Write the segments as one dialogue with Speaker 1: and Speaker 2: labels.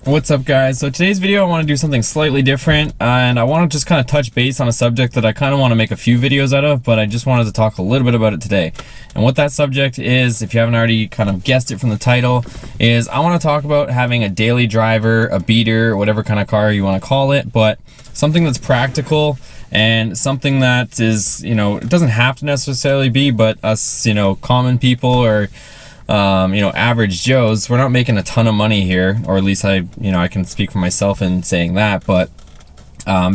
Speaker 1: What's up, guys? So today's video I want to do something slightly different, and I want to just kind of touch base on a subject that I kind of want to make a few videos out of, but I just wanted to talk a little bit about it today. And what that subject is, if you haven't already kind of guessed it from the title, is I want to talk about having a daily driver, a beater, whatever kind of car you want to call it, but something that's practical and something that is, it doesn't have to necessarily be, but us, common people or average Joes, we're not making a ton of money here, or at least I can speak for myself in saying that, but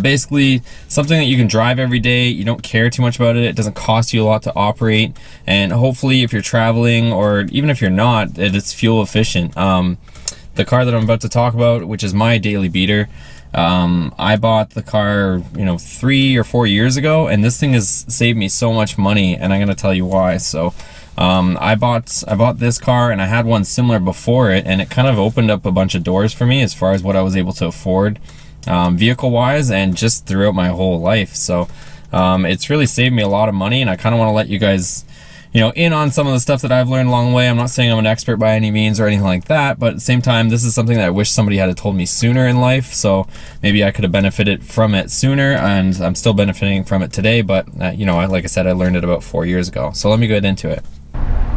Speaker 1: basically something that you can drive every day, you don't care too much about it, it doesn't cost you a lot to operate, and hopefully if you're traveling, or even if you're not, it's fuel efficient. The car that I'm about to talk about, which is my daily beater, I bought the car 3 or 4 years ago, and this thing has saved me so much money, and I'm gonna tell you why. So I bought this car, and I had one similar before it, and it kind of opened up a bunch of doors for me as far as what I was able to afford vehicle wise, and just throughout my whole life. So it's really saved me a lot of money, and I kind of want to let you guys in on some of the stuff that I've learned along the way. I'm not saying I'm an expert by any means or anything like that, but at the same time, this is something that I wish somebody had told me sooner in life, so maybe I could have benefited from it sooner, and I'm still benefiting from it today, but like I said, I learned it about 4 years ago. So let me get into it.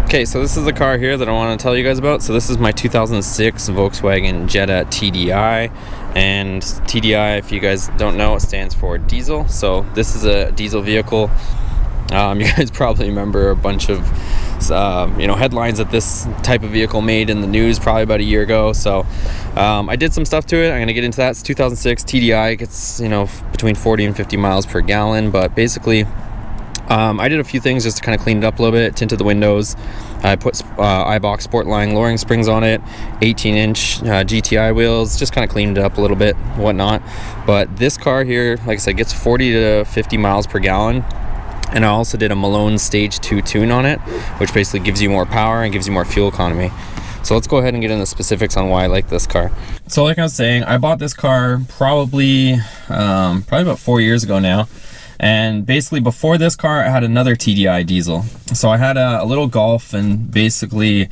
Speaker 1: Okay, so this is the car here that I want to tell you guys about. So this is my 2006 Volkswagen Jetta TDI, and TDI, if you guys don't know, it stands for diesel. So this is a diesel vehicle. You guys probably remember a bunch of headlines that this type of vehicle made in the news probably about a year ago. So I did some stuff to it. I'm gonna get into that. It's 2006 TDI. It gets between 40 and 50 miles per gallon, but basically I did a few things just to kind of clean it up a little bit. Tinted the windows. I put iBox Sportline lowering springs on it, 18-inch GTI wheels, just kind of cleaned it up a little bit, whatnot. But this car here, like I said, gets 40 to 50 miles per gallon. And I also did a Malone Stage 2 tune on it, which basically gives you more power and gives you more fuel economy. So let's go ahead and get into the specifics on why I like this car. So like I was saying, I bought this car probably about 4 years ago now. And basically before this car, I had another TDI diesel. So I had a little Golf, and basically,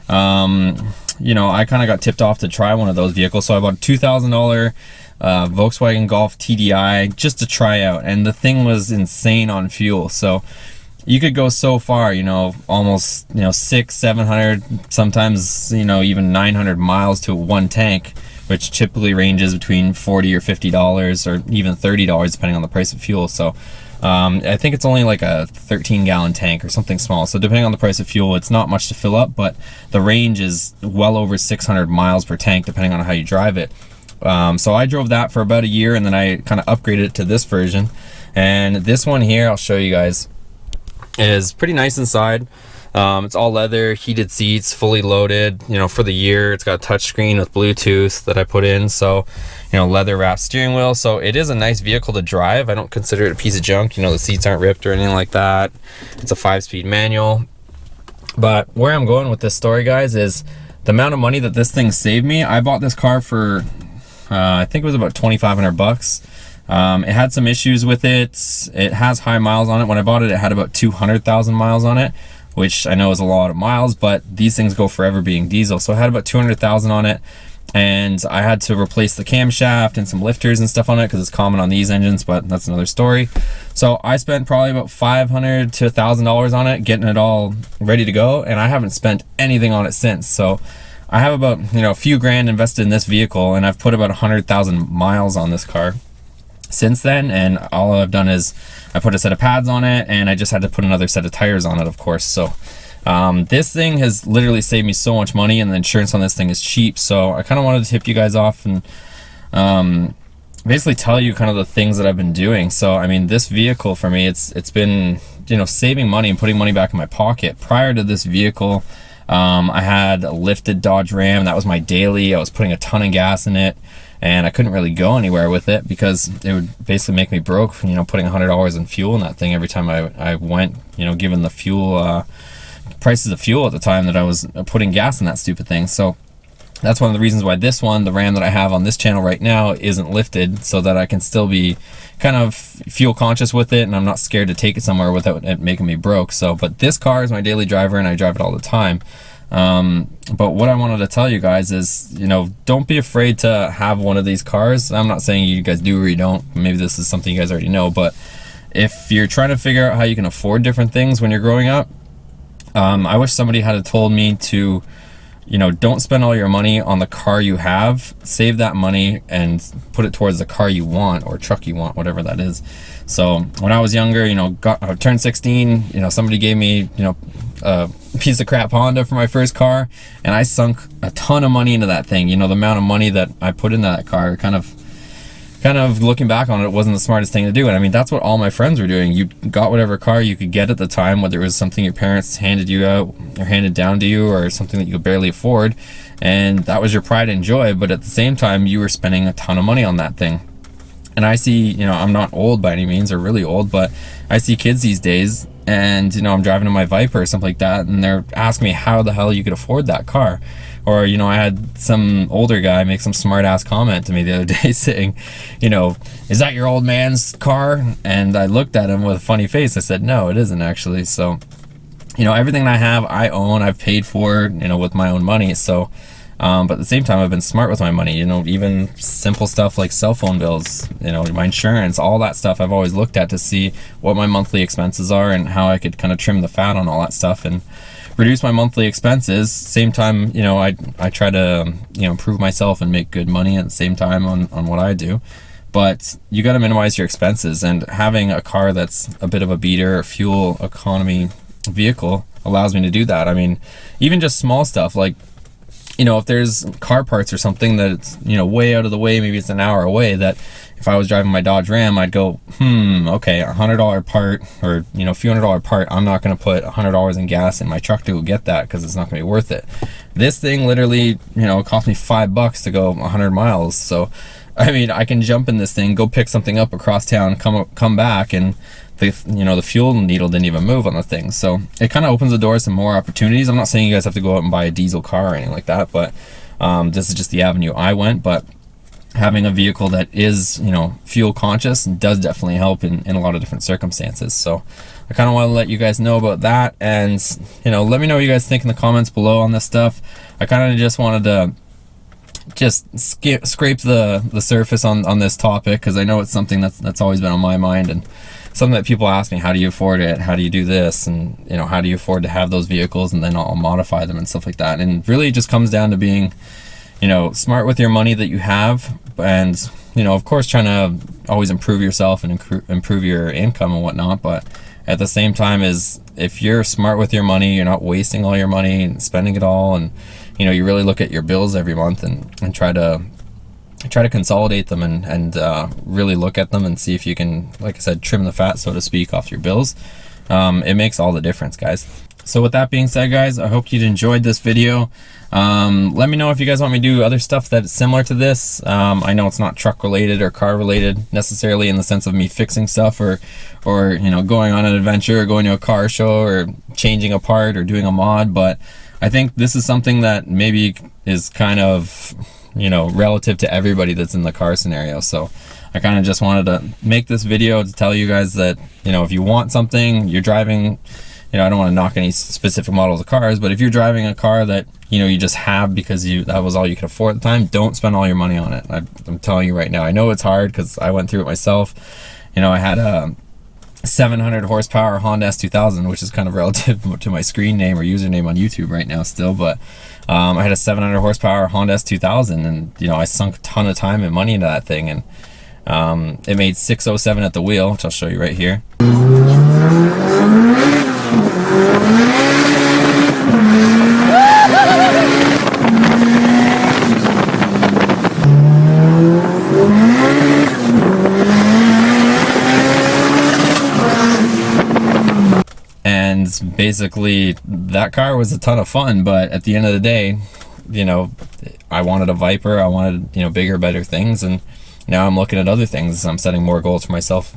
Speaker 1: I kind of got tipped off to try one of those vehicles. So I bought a $2,000 Volkswagen Golf TDI just to try out, and the thing was insane on fuel. So you could go so far, almost 600-700, sometimes even 900 miles to one tank, which typically ranges between $40 or $50 or even $30 depending on the price of fuel. So I think it's only like a 13-gallon tank or something small, so depending on the price of fuel, it's not much to fill up, but the range is well over 600 miles per tank depending on how you drive it. So I drove that for about a year, and then I kind of upgraded it to this version. And this one here, I'll show you guys, is pretty nice inside. It's all leather, heated seats, fully loaded, for the year. It's got a touchscreen with Bluetooth that I put in, so leather wrapped steering wheel. So it is a nice vehicle to drive. I don't consider it a piece of junk. The seats aren't ripped or anything like that. It's a 5-speed manual. But where I'm going with this story, guys, is the amount of money that this thing saved me. I bought this car for I think it was about 2,500 bucks. It had some issues with it. It has high miles on it. When I bought it, it had about 200,000 miles on it, which I know is a lot of miles, but these things go forever being diesel. So I had about 200,000 on it, and I had to replace the camshaft and some lifters and stuff on it because it's common on these engines, but that's another story. So I spent probably about $500 to $1,000 on it, getting it all ready to go, and I haven't spent anything on it since. So I have about a few grand invested in this vehicle, and I've put about 100,000 miles on this car since then. And all I've done is I put a set of pads on it, and I just had to put another set of tires on it, of course. So this thing has literally saved me so much money, and the insurance on this thing is cheap. So I kind of wanted to tip you guys off and basically tell you kind of the things that I've been doing. So I mean, this vehicle for me, it's been saving money and putting money back in my pocket. Prior to this vehicle, I had a lifted Dodge Ram. That was my daily. I was putting a ton of gas in it, and I couldn't really go anywhere with it because it would basically make me broke, putting $100 in fuel in that thing every time I went, given the fuel prices of fuel at the time that I was putting gas in that stupid thing. So that's one of the reasons why this one, the Ram that I have on this channel right now, isn't lifted, so that I can still be kind of fuel conscious with it, and I'm not scared to take it somewhere without it making me broke. So, but this car is my daily driver, and I drive it all the time. But what I wanted to tell you guys is, you know, don't be afraid to have one of these cars. I'm not saying you guys do or you don't. Maybe this is something you guys already know, but if you're trying to figure out how you can afford different things when you're growing up, I wish somebody had told me to, you know, don't spend all your money on the car you have. Save that money and put it towards the car you want, or truck you want, whatever that is. So when I was younger, you know, I turned 16, you know, somebody gave me, you know, a piece of crap Honda for my first car, and I sunk a ton of money into that thing. You know, the amount of money that I put into that car, kind of looking back on it, wasn't the smartest thing to do. And I mean, that's what all my friends were doing. You got whatever car you could get at the time, whether it was something your parents handed you out or handed down to you, or something that you could barely afford, and that was your pride and joy. But at the same time, you were spending a ton of money on that thing. And I see, you know, I'm not old by any means, or really old, but I see kids these days, and, you know, I'm driving in my Viper or something like that, and they're asking me how the hell you could afford that car. Or, you know, I had some older guy make some smart ass comment to me the other day saying, you know, is that your old man's car? And I looked at him with a funny face. I said, no, it isn't actually. So, you know, everything I have, I own, I've paid for, you know, with my own money. So, but at the same time, I've been smart with my money. You know, even simple stuff like cell phone bills, you know, my insurance, all that stuff, I've always looked at to see what my monthly expenses are and how I could kind of trim the fat on all that stuff and reduce my monthly expenses. Same time, you know, I try to, you know, improve myself and make good money at the same time on what I do. But you got to minimize your expenses, and having a car that's a bit of a beater, fuel economy vehicle allows me to do that. I mean, even just small stuff like, you know, if there's car parts or something that's, you know, way out of the way, maybe it's an hour away, that if I was driving my Dodge Ram, I'd go, okay, $100 part, or, you know, a few $100 part, I'm not going to put $100 in gas in my truck to go get that, because it's not going to be worth it. This thing literally, you know, it cost me $5 to go 100 miles. So, I mean, I can jump in this thing, go pick something up across town, come back, and the fuel needle didn't even move on the thing. So it kind of opens the doors to more opportunities. I'm not saying you guys have to go out and buy a diesel car or anything like that, but this is just the avenue I went. But having a vehicle that is, you know, fuel conscious does definitely help in a lot of different circumstances. So I kind of want to let you guys know about that, and, you know, let me know what you guys think in the comments below on this stuff. I kind of just wanted to scrape the surface on this topic, because I know it's something that's always been on my mind, and something that people ask me, how do you afford it? How do you do this? And, you know, how do you afford to have those vehicles? And then I'll modify them and stuff like that. And really it just comes down to being, you know, smart with your money that you have, and, you know, of course, trying to always improve yourself and improve your income and whatnot. But at the same time, is if you're smart with your money, you're not wasting all your money and spending it all, and, you know, you really look at your bills every month and try to consolidate them and really look at them and see if you can, like I said, trim the fat, so to speak, off your bills. It makes all the difference, guys. So with that being said, guys, I hope you enjoyed this video. Let me know if you guys want me to do other stuff that's similar to this. I know it's not truck related or car related necessarily, in the sense of me fixing stuff or you know, going on an adventure or going to a car show or changing a part or doing a mod. But I think this is something that maybe is kind of, you know, relative to everybody that's in the car scenario. So I kind of just wanted to make this video to tell you guys that, you know, if you want something, you're driving, you know, I don't want to knock any specific models of cars, but if you're driving a car that, you know, you just have because that was all you could afford at the time, don't spend all your money on it. I'm telling you right now. I know it's hard because I went through it myself. You know, I had a 700 horsepower Honda S2000, which is kind of relative to my screen name or username on YouTube right now still, but I had a 700 horsepower Honda S2000, and, you know, I sunk a ton of time and money into that thing, and it made 607 at the wheel, which I'll show you right here. And basically that car was a ton of fun, but at the end of the day, you know, I wanted a Viper, I wanted, you know, bigger, better things, and now I'm looking at other things. I'm setting more goals for myself.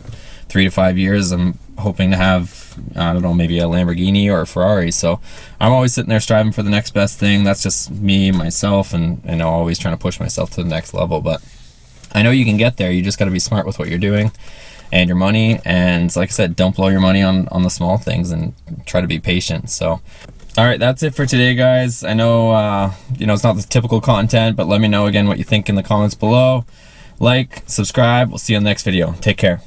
Speaker 1: 3 to 5 years, I'm hoping to have, I don't know, maybe a Lamborghini or a Ferrari. So I'm always sitting there striving for the next best thing. That's just me, myself, and I'm always trying to push myself to the next level. But I know you can get there. You just got to be smart with what you're doing and your money, and like I said, don't blow your money on the small things, and try to be patient. So All right, that's it for today, guys. I know, you know, it's not the typical content, but let me know again what you think in the comments below. Like, subscribe. We'll see you on the next video. Take care.